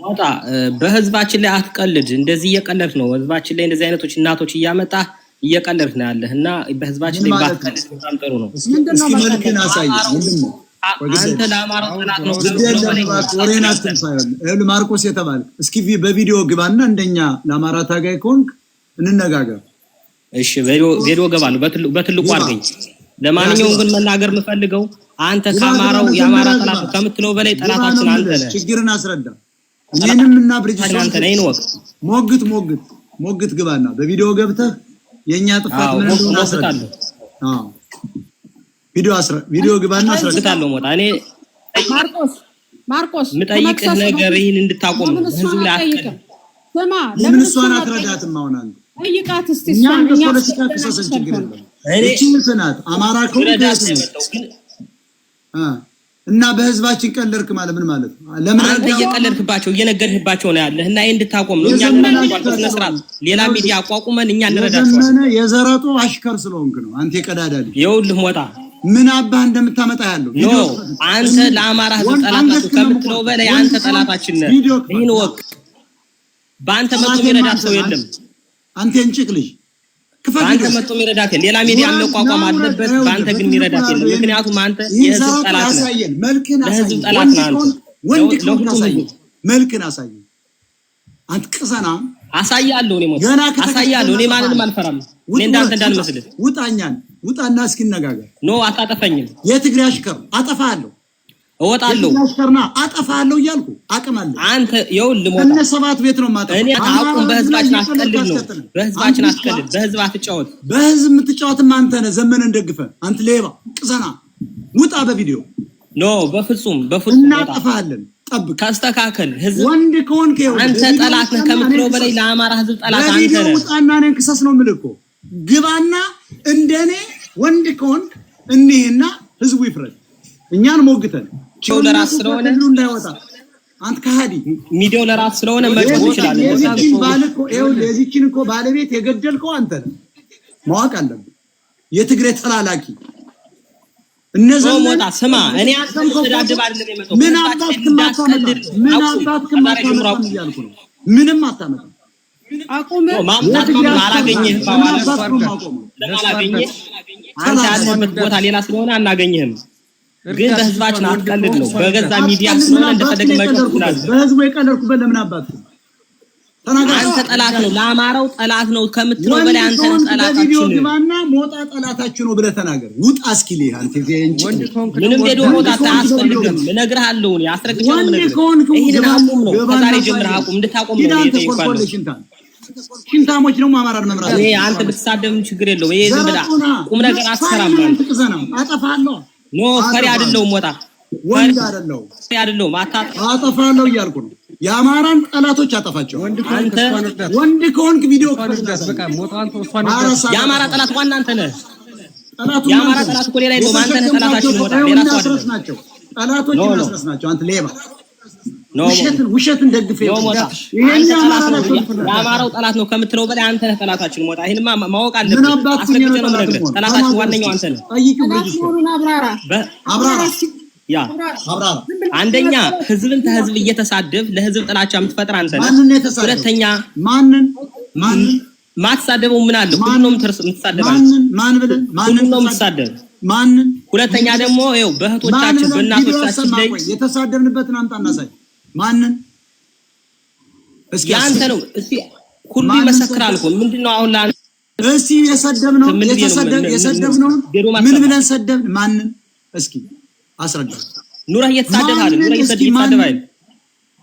ሞጣ በህዝባችን ላይ አትቀልድ። እንደዚህ እየቀለድክ ነው። ህዝባችን ላይ እንደዚህ አይነቶች እናቶች እያመጣ እየቀለድክ ነው ያለህ እና በህዝባችን ላይ ባትቀልድ በጣም ጥሩ ነው። እስኪ መልክን አሳይ ወንድም አንተ ለአማራው ጠላት ነው ብሎ ማርቆስ የተባለ እስኪ በቪዲዮ ግባና እንደኛ ለአማራ ታጋይ ኮንክ እንነጋገር። እሺ ቪዲዮ ገባለሁ በትልቁ አድርገኝ። ለማንኛውም ግን መናገር የምፈልገው አንተ ከአማራው የአማራ ጠላት ከምትለው በላይ ጠላታችን አንተ ነህ። ችግርን አስረዳ። እኔንም እና ብሪጅስቶን አንተ ነህ ነው ሞግት ግባና በቪዲዮ ገብተህ የኛ ጥፋት ምን እንደሆነ አስረዳ። ቪዲዮ ግባና አስረዳለሁ። ሞጣ እኔ ማርቆስ ምጠይቅህ ነገር ይሄን እንድታቆም ህዝብ ላይ አትቀር። ስማ ለምን እሷን አትረዳትም? አሁን አንተ ጠይቃት እስቲ እኛን በፖለቲካ ተሰሰን ችግር የለም። እቺ ምትናት አማራ ኮንግሬስ እና በህዝባችን ቀለድክ ማለት ምን ማለት ነው? ለምን አንተ እየቀለድክባቸው እየነገርህባቸው ነው ያለህ እና ይሄን እንድታቆም ነው። እኛ እንረዳቸዋለን። በስነስርዓት ሌላ ሚዲያ አቋቁመን እኛ እንረዳቸዋለን። ዘመነ የዘራጦ አሽከር ስለሆንክ ነው አንተ የቀዳዳል። ይኸውልህ ሞጣ ምን አባህ እንደምታመጣ ያለው ኖ አንተ ለአማራ ህዝብ ጠላታችሁ ከምትለው በላይ አንተ ጠላታችን ነህ። ይሄን ወቅ በአንተ መጥቶ የሚረዳት ሰው የለም። አንተ እንጭቅ ልጅ አንተ መጥቶ የሚረዳት ሌላ ሚዲያ መቋቋም አለበት። በአንተ ግን የሚረዳት የለም። ምክንያቱም አንተ የህዝብ ጠላት ነህ። ለህዝብ ጠላት ነህ አንተ። መልክን አሳየን። አንተ ቅሰና አሳያለሁ። እኔ ሞት አሳያለሁ። እኔ ማንንም አልፈራም። እኔ እንዳንተ እንዳልመስልህ ውጣና እስኪ እንነጋገር። ኖ አታጠፈኝም። የትግሬ አሽከር አጠፋለሁ እወጣለሁ። አሽከርና አጠፋለሁ እያልኩ አቅም አለ። አንተ ይኸውልህ ሞታ እነ ሰባት ቤት ነው ማጠፋ። እኔ አቁም። በህዝባችን አትቀልድ ነው። በህዝባችን አትቀልድ። በህዝብ አትጫወት። በህዝብ የምትጫወትማ አንተ ነህ። ዘመነን ደግፈ አንተ ሌባ ቅሰና ውጣ በቪዲዮ ኖ በፍጹም እናጠፋለን። ጠብቅ ካስተካከል ህዝብ ወንድ ከሆንክ አንተ ጠላት ነህ ከምትለው በላይ ለአማራ ህዝብ ጠላት አንተ ነህ። ውጣና እኔን ክሰስ ነው የምልህ እኮ ግባና እንደኔ ወንድ ከሆንክ እኒህና ህዝቡ ይፍረድ። እኛን ሞግተን ቸው ለራስ ስለሆነ እንዳይወጣ አንተ ከሃዲ ሚዲያው ለራስ ስለሆነ መጥቶ ይችላል። የዚህችን እኮ ባለቤት የገደልከው አንተ ነህ። ማወቅ አለብህ። የትግሬ ተላላኪ እነዚህ ሞጣ ስማ፣ እኔ አንተን ተዳድብ አይደለም የመጣው። ምን አባትክ ማታመጣ እያልኩ ነው። ምንም አታመጣ አቁም። ማምጣት አላገኘህም። ለማላገኘህ አንተ ያለበት ቦታ ሌላ ስለሆነ አናገኘህም። ግን በህዝባችን አትቀልድ ነው። በገዛ ሚዲያ ስለሆነ እንደፈለገ መጮህ ይችላል። በህዝቡ የቀለድኩበት ለምን አባትክ አንተ ጠላት ነው። ለአማራው ጠላት ነው ከምትለው በላይ አንተ ጠላታችን ነው። ግባና ሞጣ ጠላታችን ነው ብለህ ተናገር። ውጣ እስኪ አንተ ምንም ሄዶ ሞጣ አያስፈልግም። እነግርሃለሁ። እኔ አስረግጬ ነው የምነግርህ። ይሄን አቁም ነው። ከዛሬ ጀምረህ አቁም። እንድታቆም ነው የጠየቅኩህ። ሽንታሞች ደግሞ አማራን መምራት እኔ አንተ ብትሳደብም ችግር የለውም። ይሄ ዝም ብለህ ቁም ነገር አትሰራም ማለት አጠፋለሁ። ኖ ፈሪ አይደለሁም። ሞጣ ወንድ አይደለሁም። አጠፋለሁ እያልኩ ነው። የአማራን ጠላቶች አጠፋቸው። ወንድ ከሆንክ ቪዲዮ የአማራ ጠላት ዋና አንተ ነህ። የአማራ ጠላት እኮ ሌላ የለውም። አንተ ነህ ጠላታችን። ሞጣ ሌላ ሰው አይደለም። ጠላቶች ማስረስ ናቸው። አንተ ሌባ ውሸትን ደግፈህ የአማራው ጠላት ነው ከምትለው በላይ አንተ ነህ ጠላታችን። ሞጣ ይሄንማ ማወቅ አለብህ። አስረግጬ ነው የምነግርህ። ጠላታችን ዋነኛው አንተ ነህ። ያ አንደኛ ህዝብን ተህዝብ እየተሳደብ ለህዝብ ጥላቻ የምትፈጥር አንተ ነህ። ሁለተኛ ማንን ማትሳደበው ምን አለ? ሁሉንም የምትሳደብ ሁሉንም ነው የምትሳደብ። ሁለተኛ ደግሞ ይኸው በእህቶቻችን በእናቶቻችን ላይ የተሳደብንበትን አምጣ እናሳይ። ማንን እስኪ አንተ ነው እስኪ ሁሉ ይመሰክራል እኮ ምንድነው አሁን ለአንተ እስኪ የሰደብነው ምን ብለን ሰደብን? ማንን እስኪ አስረዳ። ኑረህ እየተሳደብህ አይደል? ኑረህ እየተሳደብህ አይደል?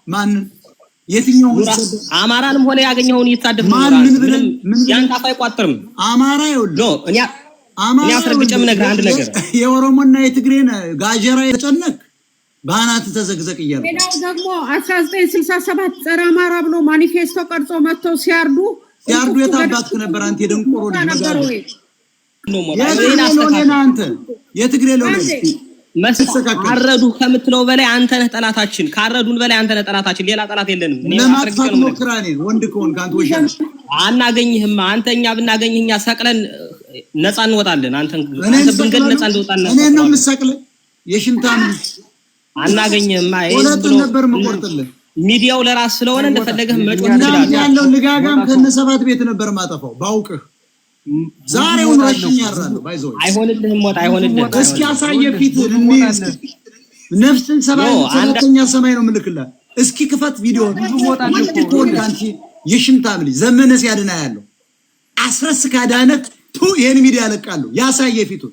ማንን የትኛው አማራንም ሆነ ያገኘውን እየተሳደብህ ነው። ያን ታፋ አይቋጥርም። አማራ ይኸውልህ እኔ አስረግጬ የምነግርህ አንድ ነገር የኦሮሞና የትግሬን ጋጀራ የተጨነቅ ባናት ተዘግዘቅ እያሉ ሌላው ደግሞ 1967 ጸረ አማራ ብሎ ማኒፌስቶ ቀርጾ መጥተው ሲያርዱ የታባትክ ነበር። አንተ የደንቆሮ ልጅ ነበር ወይ አንተ የትግሬ ሎሌ አረዱ ከምትለው በላይ አንተ ነህ ጠላታችን። ካረዱን በላይ አንተ ነህ ጠላታችን። ሌላ ጠላት የለንም። ለማጥፋት ሞክራኔ ወንድ ከሆንክ አንተ ወሸን አናገኝህም። አንተኛ ብናገኝህ እኛ ሰቅለን ነፃ እንወጣለን። አንተ ብንገል ነፃ እንወጣለን። እኔ ነው የምሰቅልህ የሽንታም አናገኝህም። ሁለት ነበር መቆርጥልህ ሚዲያው ለራስ ስለሆነ እንደፈለገህ መጮህ ይችላል። ያለው ልጋጋም ከነሰባት ቤት ነበር ማጠፋው ባውቅህ ዛሬውን ረሽኝ ያራሉ ባይዘው አይሆንልህም ሞት አይሆንልህም። እስኪ ያሳየ ፊት ነፍስን ሰባተኛ ሰማይ ነው ምልክላት። እስኪ ክፈት ቪዲዮ አንቺ የሽምታም ልጅ ዘመነ ሲያድና ያለው አስረስ ካዳነት ይሄን ሚዲያ ያለቃሉ። ያሳየ ፊቱ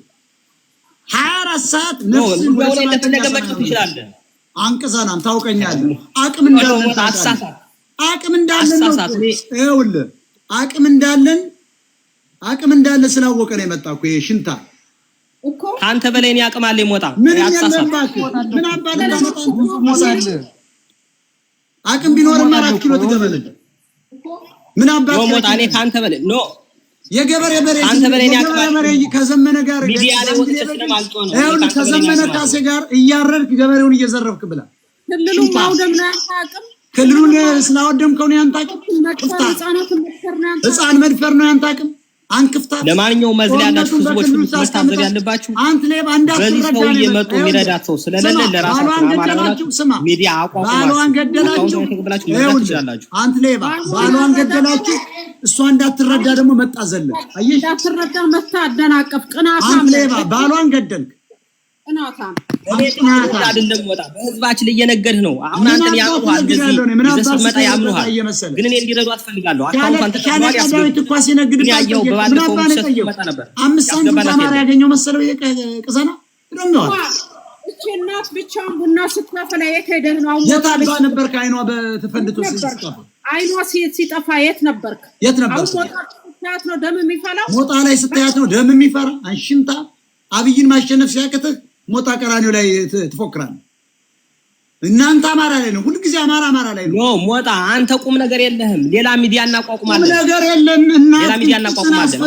24 ሰዓት ነፍስን እንደፈለገ መጮህ ይችላል። አንቀዛናም ታውቀኛለህ። አቅም እንዳለን ይኸውልህ አቅም እንዳለን ስላወቀ ነው የመጣው እኮ የሽንታ እኮ ካንተ በላይ ነው አቅም አለ ይሞታ ያሳሳት ምን አባል አቅም ቢኖርማ 4 ኪሎ ትገበለኝ ምን አባል ነው ሞታ እኔ ካንተ በላይ ኖ የገበሬ በሬ ካንተ በላይ ነው አቅም ከዘመነ ጋር ሚዲያ ላይ ወጥተህ ስለማልጦ ነው ይኸውልህ ከዘመነ ካሴ ጋር እያረድክ ገበሬውን እየዘረፍክ ብላ ክልሉን ማውደም ነው ያንታቅም ክልሉን ስላወደምከው ነው ያንታቅም ህፃን መድፈር ነው ያንታቅም አንክፍታ ለማንኛውም መዝሊያ ያላችሁ ህዝቦች ሁሉ መታዘብ ያለባችሁ አንተ ለባ በዚህ ሰው እየመጡ የሚረዳት ሰው ስለሌለ ለራሳችሁ ሚዲያ ባሏን ገደላችሁ አንተ ለባ ባሏን ገደላችሁ እሷ እንዳትረዳ ደግሞ መጣዘለ አየሽ እንዳትረዳ መታ አደናቀፍ ቅናታም አንተ ለባ ባሏን ገደልክ ቅናታም አይደለም ወጣ በህዝባችን ላይ እየነገድህ ነው። አሁን አንተን ያውቁሃል እንደዚህ ይዘስመጣ ያምኑሃል። ግን እኔ እንዲረዱ አትፈልጋለሁ። አካውንት ተቀበል ያስገባው ትኳስ ይነግድ ያየው በባለፈው ምሽት መጣ ነበር። 5 ሳንቲም ተማሪ ያገኘው መሰለው ቅዘና ነው። እቺ እናት ብቻውን ቡና ስትፈላ የት ሄደህ ነው? የታባ ነበር ከአይኗ በተፈንድቶ ሲጠፋ አይኗ ሲጠፋ የት ነበርክ? የት ነበርክ? ስታያት ነው ደም የሚፈላው። ሞጣ ላይ ስታያት ነው ደም የሚፈራ። አንሽንታ አብይን ማሸነፍ ሲያቅትህ ሞጣ ቀራኒው ላይ ትፎክራለህ። እናንተ አማራ ላይ ነው ሁሉ ጊዜ አማራ ላይ ነው። ሞጣ አንተ ቁም ነገር የለህም። ሌላ ሚዲያ እናቋቁማለን። ቁም ነገር የለም እና ሌላ ሚዲያ እናቋቁማለን።